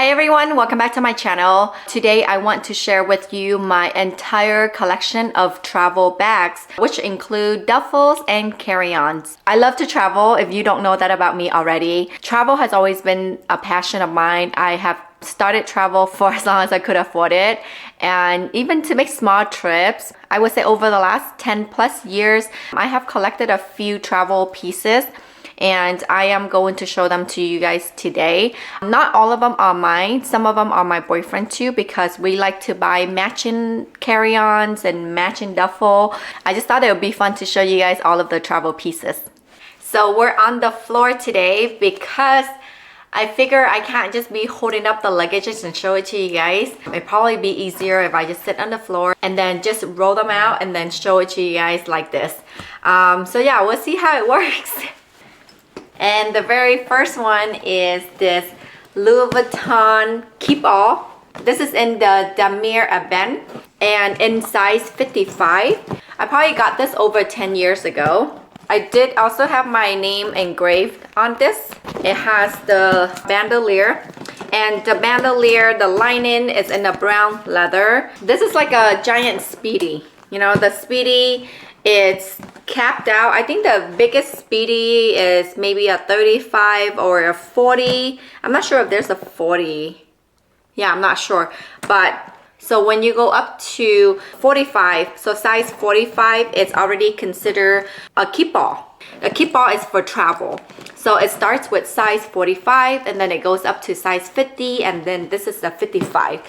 Hi everyone, welcome back to my channel. Today I want to share with you my entire collection of travel bags, which include duffels and carry-ons. I love to travel, if you don't know that about me already. Travel has always been a passion of mine. I have started travel for as long as I could afford it, and even to make small trips. I would say over the last 10 plus years, I have collected a few travel pieces, and I am going to show them to you guys today. Not all of them are mine. Some of them are my boyfriend too, because we like to buy matching carry-ons and matching duffel. I just thought it would be fun to show you guys all of the travel pieces. So we're on the floor today because I figure I can't just be holding up the luggages and show it to you guys. It'd probably be easier if I just sit on the floor and then just roll them out and then show it to you guys like this. So yeah, we'll see how it works. And the very first one is this Louis Vuitton Keepall. This is in the Damier Ebene and in size 55. I probably got this over 10 years ago. I did also have my name engraved on this. It has the bandolier, and the bandolier, the lining is in a brown leather. This is like a giant Speedy. You know, the Speedy, it's capped out. I think the biggest Speedy is maybe a 35 or a 40. I'm not sure if there's a 40. Yeah, I'm not sure. But so when you go up to 45, so size 45, it's already considered a Keepall. A Keepall is for travel. So it starts with size 45 and then it goes up to size 50, and then this is the 55.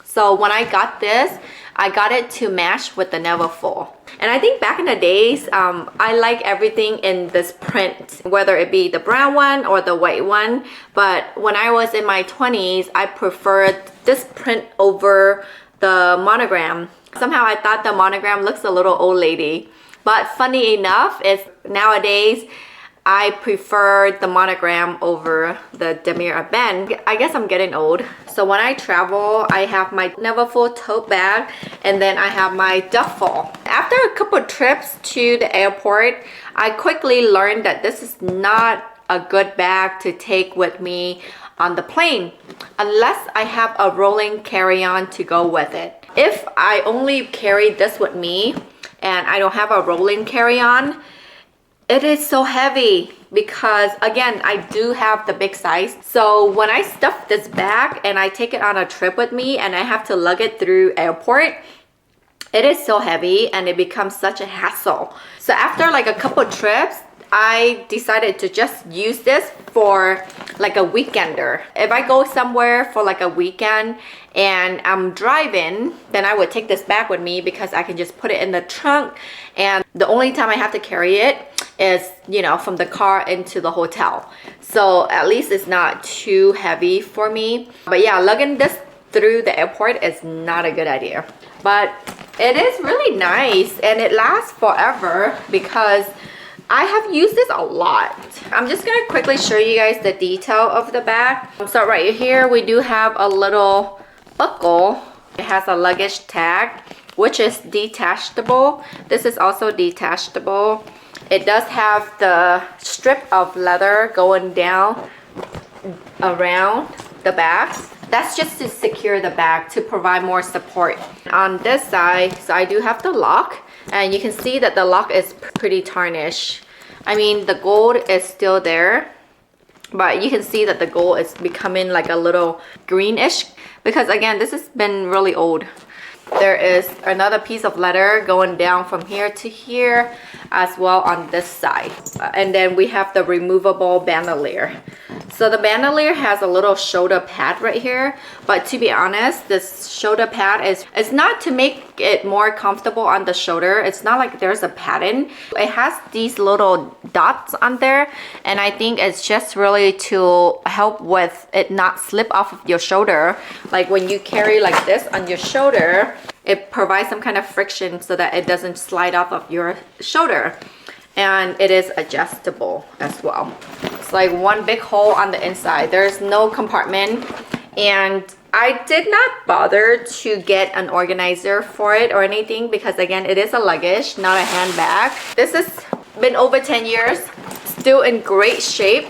So when I got this, I got it to match with the Neverfull. And I think back in the days, I like everything in this print, whether it be the brown one or the white one. But when I was in my 20s, I preferred this print over the monogram. Somehow I thought the monogram looks a little old lady. But funny enough, is nowadays, I prefer the monogram over the Damier Ebene. I guess I'm getting old. So when I travel, I have my Neverfull tote bag, and then I have my duffel. After a couple trips to the airport, I quickly learned that this is not a good bag to take with me on the plane unless I have a rolling carry-on to go with it. If I only carry this with me and I don't have a rolling carry-on, it is so heavy because, again, I do have the big size. So when I stuff this bag and I take it on a trip with me and I have to lug it through airport, it is so heavy and it becomes such a hassle. So after like a couple trips, I decided to just use this for like a weekender. If I go somewhere for like a weekend and I'm driving, then I would take this bag with me because I can just put it in the trunk, and the only time I have to carry it is, you know, from the car into the hotel. So at least it's not too heavy for me. But yeah, lugging this through the airport is not a good idea. But it is really nice and it lasts forever because I have used this a lot. I'm just gonna quickly show you guys the detail of the bag. So right here we do have a little buckle. It has a luggage tag, which is detachable. This is also detachable. It does have the strip of leather going down around the bag. That's just to secure the bag, to provide more support. On this side, so I do have the lock, and you can see that the lock is pretty tarnished. I mean, the gold is still there, but you can see that the gold is becoming like a little greenish because, again, this has been really old. There is another piece of leather going down from here to here as well on this side. And then we have the removable bandolier. So the bandolier has a little shoulder pad right here, but to be honest, this shoulder pad is not to make it more comfortable on the shoulder. It's not like there's a pattern. It has these little dots on there, and I think it's just really to help with it not slip off of your shoulder. Like when you carry like this on your shoulder, it provides some kind of friction so that it doesn't slide off of your shoulder. And it is adjustable as well. It's like one big hole on the inside. There's no compartment, and I did not bother to get an organizer for it or anything because, again, it is a luggage, not a handbag. This has been over 10 years, still in great shape.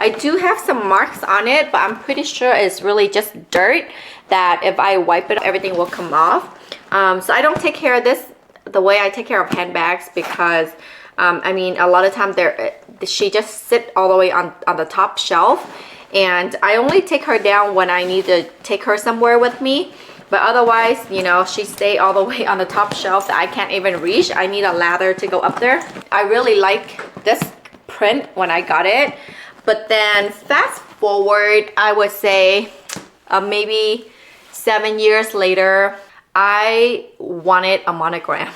I do have some marks on it, but I'm pretty sure it's really just dirt that if I wipe it, everything will come off. So I don't take care of this the way I take care of handbags because I mean, a lot of times she just sit all the way on the top shelf, and I only take her down when I need to take her somewhere with me. But otherwise, you know, she stay all the way on the top shelf that I can't even reach. I need a ladder to go up there. I really like this print when I got it. But then fast forward, I would say maybe 7 years later, I wanted a monogram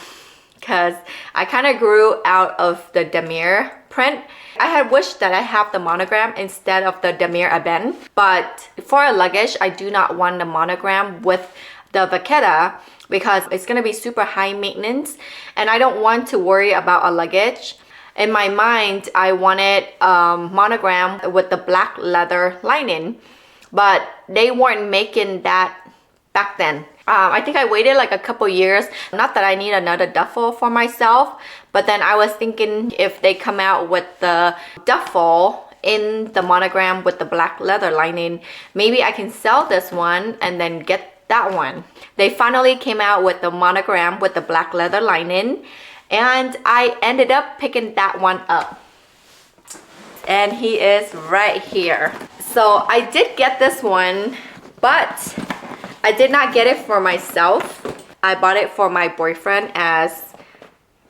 because I kind of grew out of the damier print. I had wished that I have the monogram instead of the damier eben, but for a luggage, I do not want the monogram with the vachetta because it's going to be super high maintenance and I don't want to worry about a luggage. In my mind, I wanted a monogram with the black leather lining, but they weren't making that back then. I think I waited like a couple years. Not that I need another duffel for myself, but then I was thinking if they come out with the duffel in the monogram with the black leather lining, maybe I can sell this one and then get that one. They finally came out with the monogram with the black leather lining, and I ended up picking that one up. And he is right here. So I did get this one, but I did not get it for myself. I bought it for my boyfriend as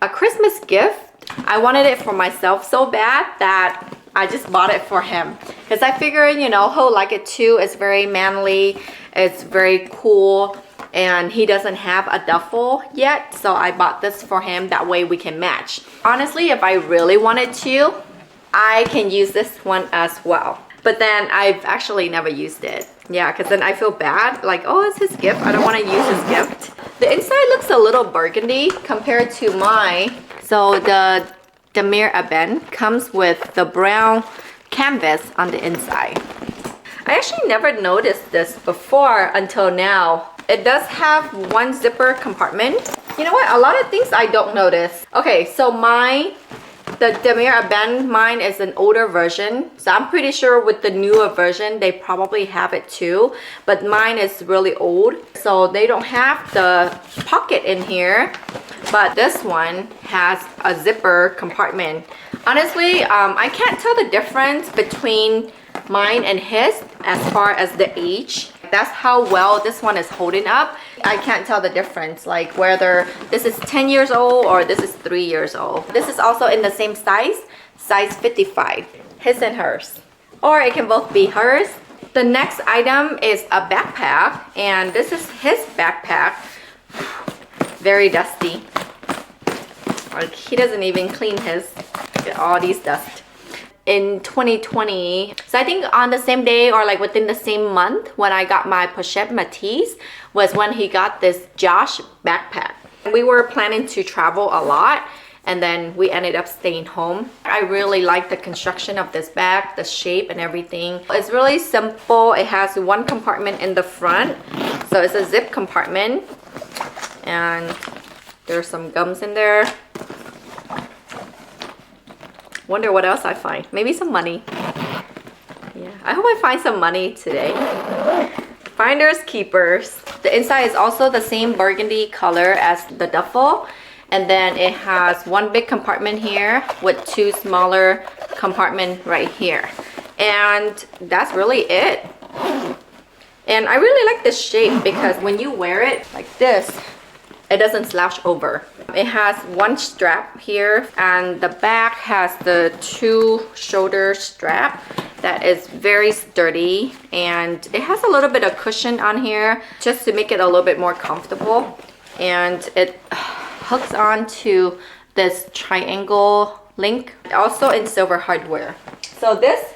a Christmas gift. I wanted it for myself so bad that I just bought it for him. Because I figured, you know, he'll like it too. It's very manly. It's very cool. And he doesn't have a duffel yet. So I bought this for him. That way we can match. Honestly, if I really wanted to, I can use this one as well. But then I've actually never used it. Yeah, because then I feel bad. Like, oh, it's his gift. I don't want to use his gift. The inside looks a little burgundy compared to mine. So the damier eben comes with the brown canvas on the inside. I actually never noticed this before until now. It does have one zipper compartment. You know what? A lot of things I don't notice. Okay, so the damier eben, mine is an older version. So I'm pretty sure with the newer version, they probably have it too. But mine is really old. So they don't have the pocket in here. But this one has a zipper compartment. Honestly, I can't tell the difference between mine and his as far as the age. That's how well this one is holding up. I can't tell the difference, like whether this is 10 years old or this is 3 years old. This is also in the same size 55, his and hers. Or it can both be hers. The next item is a backpack, and this is his backpack. Very dusty. Like, he doesn't even clean his. Look at all these dust. In 2020, so I think on the same day or like within the same month when I got my Pochette Matisse was when he got this Josh backpack. We were planning to travel a lot and then we ended up staying home. I really like the construction of this bag, the shape and everything. It's really simple. It has one compartment in the front, so it's a zip compartment, and there's some gums in there. Wonder what else I find. Maybe some money. Yeah, I hope I find some money today. Finders keepers. The inside is also the same burgundy color as the duffel. And then it has one big compartment here with two smaller compartments right here. And that's really it. And I really like this shape because when you wear it like this, it doesn't slouch over. It has one strap here, and the back has the two shoulder strap that is very sturdy, and it has a little bit of cushion on here just to make it a little bit more comfortable. And it hooks on to this triangle link, also in silver hardware. So this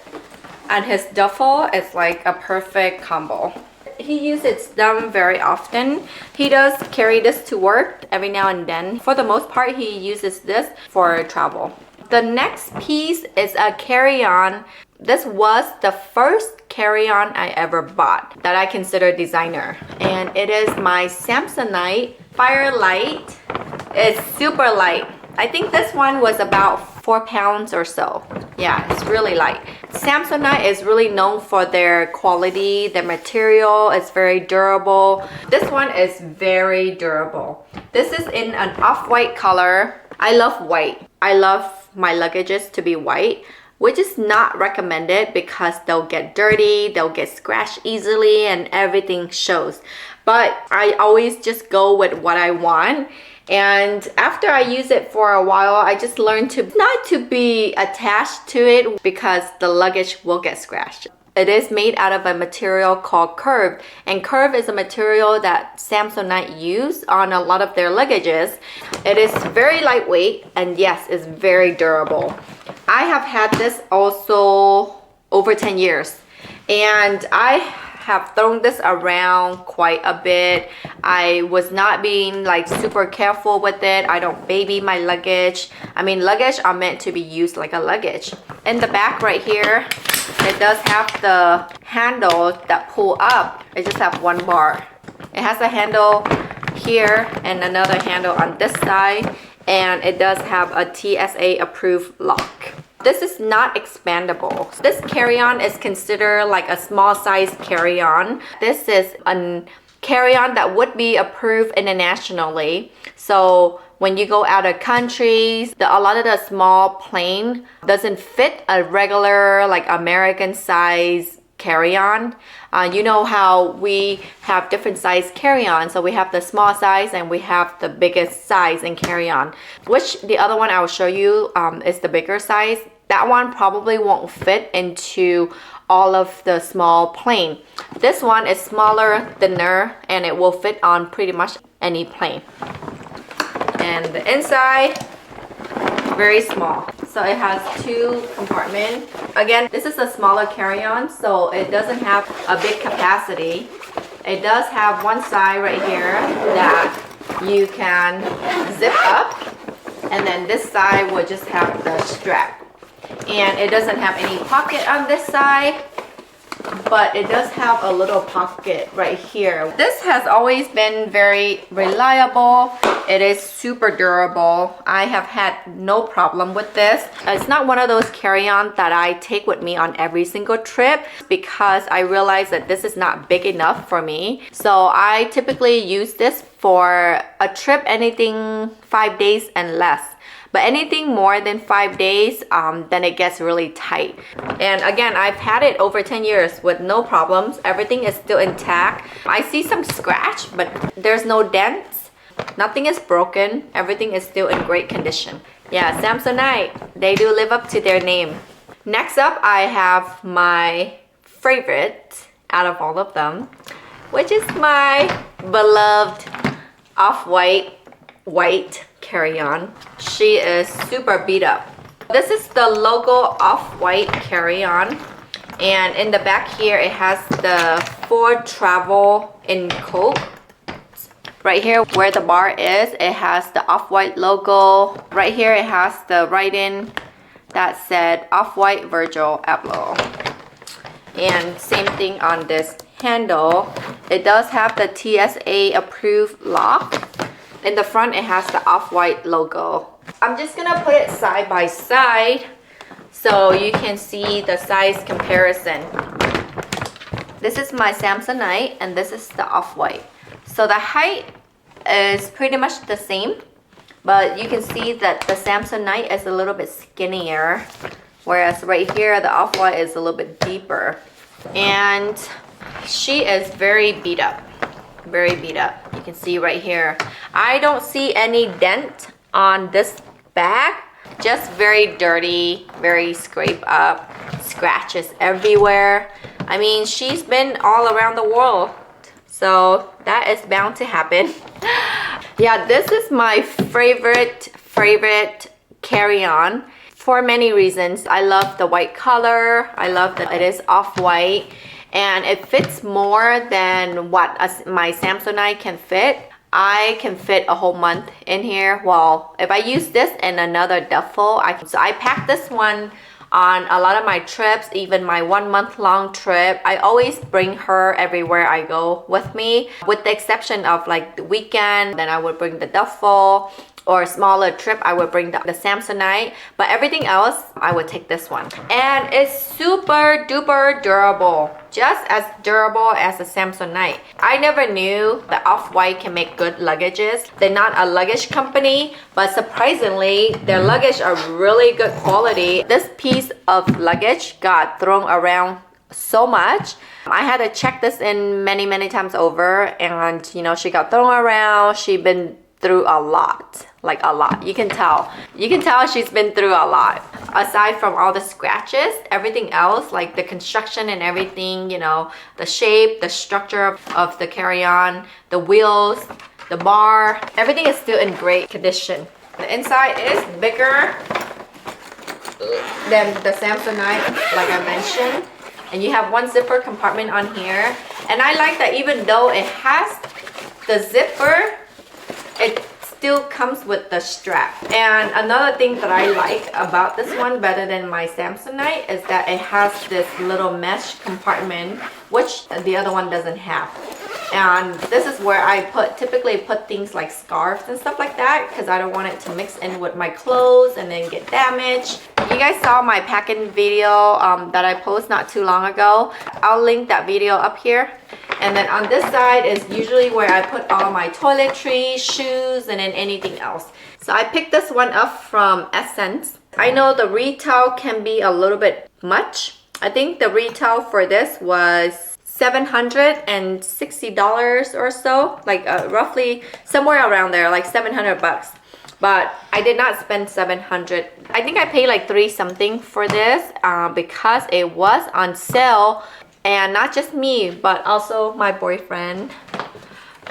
and his duffel is like a perfect combo. He uses them very often. He does carry this to work every now and then. For the most part, he uses this for travel. The next piece is a CarryOn. This was the first CarryOn I ever bought that I consider designer. And it is my Samsonite Firelight. It's super light. I think this one was about 4 pounds or so. Yeah, it's really light. Samsonite is really known for their quality. The material is very durable. This one is very durable. This is in an off-white color. I love white. I love my luggages to be white, which is not recommended because they'll get dirty, they'll get scratched easily, and everything shows. But I always just go with what I want. And after I use it for a while, I just learned to not to be attached to it because the luggage will get scratched. It is made out of a material called Curve, and Curve is a material that Samsonite use on a lot of their luggages. It is very lightweight, and yes, it's very durable. I have had this also over 10 years, and I have thrown this around quite a bit. I was not being like super careful with it. I don't baby my luggage. I mean, luggage are meant to be used like a luggage. In the back right here, it does have the handle that pull up. It just have one bar. It has a handle here and another handle on this side, and it does have a TSA approved lock. This is not expandable. This carry-on is considered like a small size carry-on. This is a carry-on that would be approved internationally. So when you go out of countries, a lot of the small plane doesn't fit a regular like American size carry-on. You know how we have different size carry-on. So we have the small size and we have the biggest size in carry-on. Which the other one I will show you is the bigger size. That one probably won't fit into all of the small plane. This one is smaller, thinner, and it will fit on pretty much any plane. And the inside, very small. So it has 2 compartments. Again, this is a smaller carry-on, so it doesn't have a big capacity. It does have one side right here that you can zip up, and then this side will just have the strap. And it doesn't have any pocket on this side, but it does have a little pocket right here. This has always been very reliable. It is super durable. I have had no problem with this. It's not one of those carry-on that I take with me on every single trip because I realize that this is not big enough for me. So I typically use this for a trip, anything 5 days and less. But anything more than 5 days, then it gets really tight. And again, I've had it over 10 years with no problems. Everything is still intact. I see some scratch, but there's no dents. Nothing is broken. Everything is still in great condition. Yeah, Samsonite, they do live up to their name. Next up, I have my favorite out of all of them, which is my beloved off-white, white carry-on. She is super beat up. This is the logo off-white carry-on, and in the back here it has the for travel in Coke. Right here where the bar is, it has the off-white logo. Right here it has the write-in that said off-white Virgil Abloh. And same thing on this handle. It does have the TSA approved lock. In the front, it has the off-white logo. I'm just gonna put it side by side so you can see the size comparison. This is my Samsonite and this is the off-white. So the height is pretty much the same, but you can see that the Samsonite is a little bit skinnier, whereas right here, the off-white is a little bit deeper. And she is very beat up. Very beat up. You can see right here. I don't see any dent on this bag. Just very dirty, very scraped up, scratches everywhere. I mean, she's been all around the world, so that is bound to happen. Yeah, this is my favorite carry-on for many reasons. I love the white color. I love that it is off-white. And it fits more than what my Samsonite can fit. I can fit a whole month in here. Well, if I use this in another duffel, so I pack this one on a lot of my trips, even my 1 month long trip. I always bring her everywhere I go with me, with the exception of like the weekend. Then I would bring the duffel or smaller trip, I would bring the Samsonite, but everything else I would take this one. And it's super duper durable, just as durable as a Samsonite. I never knew that Off-White can make good luggages. They're not a luggage company, but surprisingly their luggage are really good quality. This piece of luggage got thrown around so much. I had to check this in many times over, and you know, she got thrown around. She's been through a lot, like a lot. You can tell she's been through a lot. Aside from all the scratches, everything else, like the construction and everything, you know, the shape, the structure of the carry-on, the wheels, the bar, everything is still in great condition. The inside is bigger than the Samsonite, like I mentioned, and you have one zipper compartment on here. And I like that even though it has the zipper, it still comes with the strap. And another thing that I like about this one better than my Samsonite is that it has this little mesh compartment, which the other one doesn't have. And this is where I typically put things like scarves and stuff like that, because I don't want it to mix in with my clothes and then get damaged. You guys saw my packing video that I posted not too long ago. I'll link that video up here. And then on this side is usually where I put all my toiletries, shoes, and then anything else. So I picked this one up from Essence. I know the retail can be a little bit much. I think the retail for this was $760 or so, like roughly somewhere around there, like 700 bucks. But I did not spend 700. I think I paid like 3 something for this because it was on sale. And not just me, but also my boyfriend.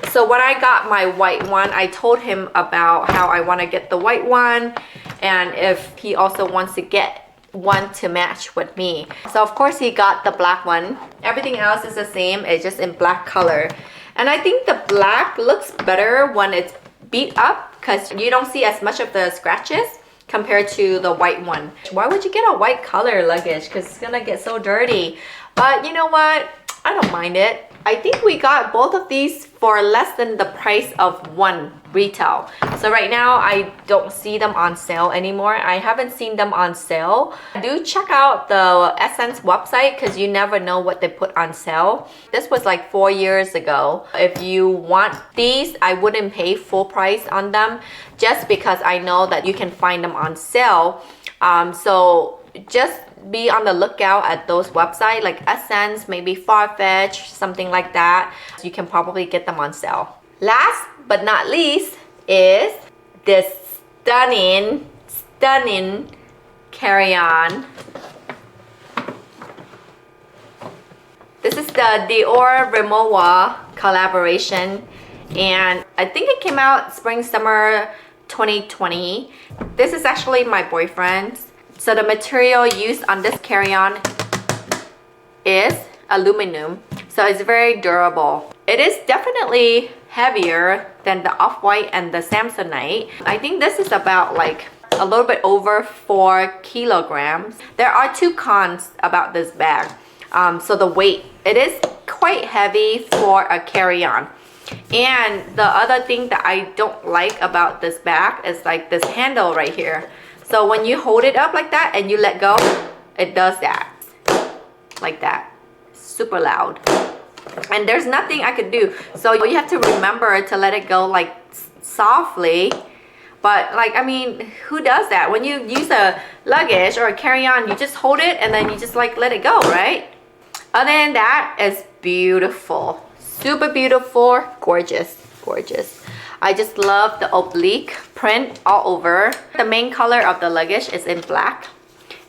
So when I got my white one, I told him about how I want to get the white one, and if he also wants to get one to match with me. So of course he got the black one. Everything else is the same, it's just in black color. And I think the black looks better when it's beat up, because you don't see as much of the scratches compared to the white one. Why would you get a white color luggage? Because it's gonna get so dirty. But you know what? I don't mind it. I think we got both of these for less than the price of one retail. So right now I don't see them on sale anymore. I haven't seen them on sale. Do check out the Essence website, because you never know what they put on sale. This was like 4 years ago. If you want these, I wouldn't pay full price on them, just because I know that you can find them on sale. So just be on the lookout at those websites like Essence, maybe Farfetch, something like that. You can probably get them on sale. Last but not least is this stunning carry-on. This is the Dior Rimowa collaboration, and I think it came out spring summer 2020. This is actually my boyfriend's. So the material used on this carry-on is aluminum, so it's very durable. It is definitely heavier than the Off-White and the Samsonite. I think this is about like a little bit over 4 kilograms. There are 2 cons about this bag. So the weight, it is quite heavy for a carry-on. And the other thing that I don't like about this bag is like this handle right here. So when you hold it up like that and you let go, it does that. Like that. Super loud. And there's nothing I could do. So you have to remember to let it go like softly. But like, I mean, who does that? When you use a luggage or a carry-on, you just hold it and then you just like let it go, right? Other than that, it's beautiful. Super beautiful. Gorgeous. Gorgeous. I just love the oblique print all over. The main color of the luggage is in black,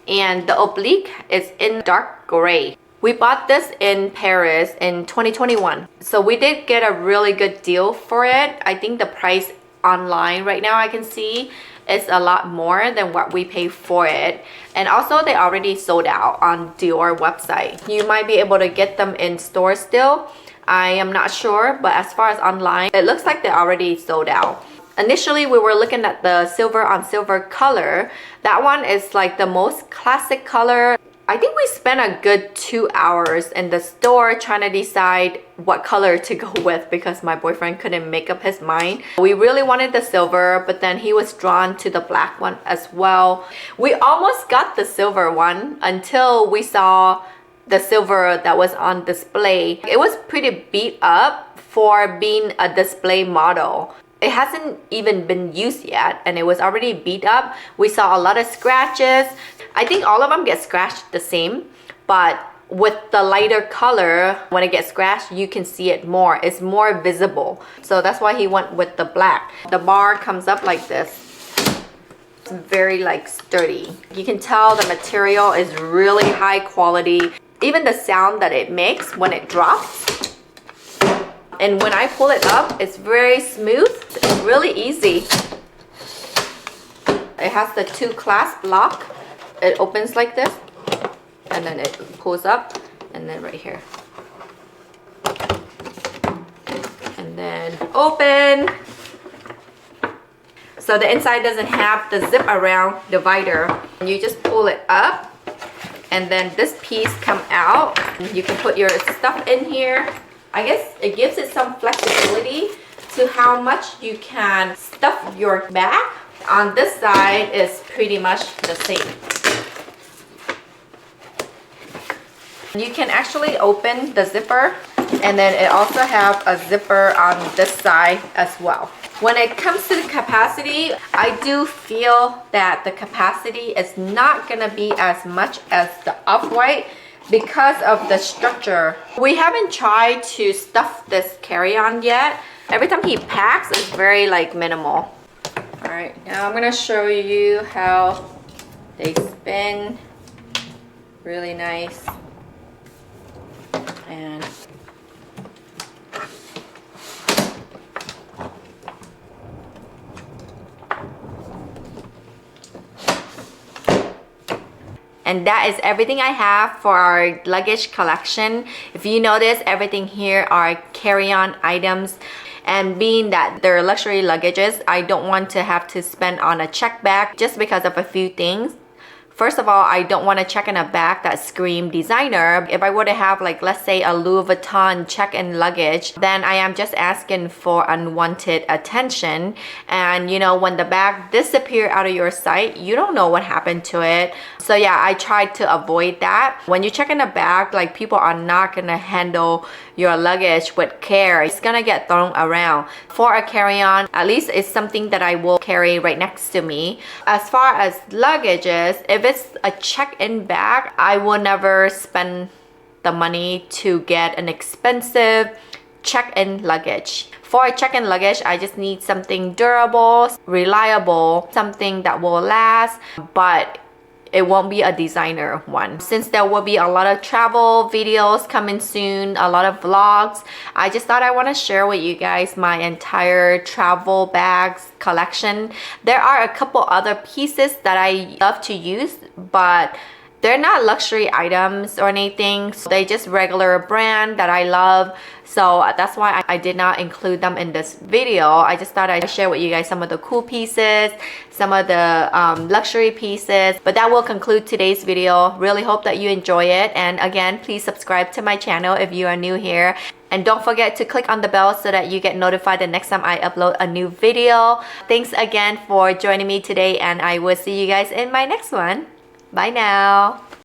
and the oblique is in dark gray. We bought this in Paris in 2021. So we did get a really good deal for it. I think the price online right now I can see is a lot more than what we pay for it. And also they already sold out on Dior website. You might be able to get them in store still. I am not sure, but as far as online, it looks like they're already sold out. Initially, we were looking at the silver on silver color. That one is like the most classic color. I think we spent a good 2 hours in the store trying to decide what color to go with because my boyfriend couldn't make up his mind. We really wanted the silver, but then he was drawn to the black one as well. We almost got the silver one until we saw the silver that was on display. It was pretty beat up for being a display model. It hasn't even been used yet and it was already beat up. We saw a lot of scratches. I think all of them get scratched the same, but with the lighter color, when it gets scratched, you can see it more. It's more visible. So that's why he went with the black. The bar comes up like this. It's very like sturdy. You can tell the material is really high quality. Even the sound that it makes when it drops. And when I pull it up, it's very smooth. It's really easy. It has the 2 clasp lock. It opens like this. And then it pulls up. And then right here. And then open. So the inside doesn't have the zip around divider. And you just pull it up. And then this piece come out. You can put your stuff in here. I guess it gives it some flexibility to how much you can stuff your bag. On this side is pretty much the same. You can actually open the zipper, and then it also have a zipper on this side as well. When it comes to the capacity, I do feel that the capacity is not gonna be as much as the Off-White because of the structure. We haven't tried to stuff this carry-on yet. Every time he packs, it's very like minimal. All right, now I'm gonna show you how they spin. Really nice. And And that is everything I have for our luggage collection. If you notice, everything here are carry-on items. And being that they're luxury luggages, I don't want to have to spend on a check bag just because of a few things. First of all, I don't want to check in a bag that scream designer. If I were to have like, let's say a Louis Vuitton check-in luggage, then I am just asking for unwanted attention. And you know, when the bag disappear out of your sight, you don't know what happened to it. So yeah, I tried to avoid that. When you check in a bag, like people are not gonna handle your luggage with care. It's gonna get thrown around. For a carry-on, at least it's something that I will carry right next to me. As far as luggages, if it's a check-in bag, I will never spend the money to get an expensive check-in luggage. For a check-in luggage, I just need something durable, reliable, something that will last, but it won't be a designer one. Since there will be a lot of travel videos coming soon, a lot of vlogs, I just thought I want to share with you guys my entire travel bags collection. There are a couple other pieces that I love to use, but they're not luxury items or anything. So they're just regular brand that I love. So that's why I did not include them in this video. I just thought I'd share with you guys some of the cool pieces, some of the luxury pieces. But that will conclude today's video. Really hope that you enjoy it. And again, please subscribe to my channel if you are new here. And don't forget to click on the bell so that you get notified the next time I upload a new video. Thanks again for joining me today, and I will see you guys in my next one. Bye now.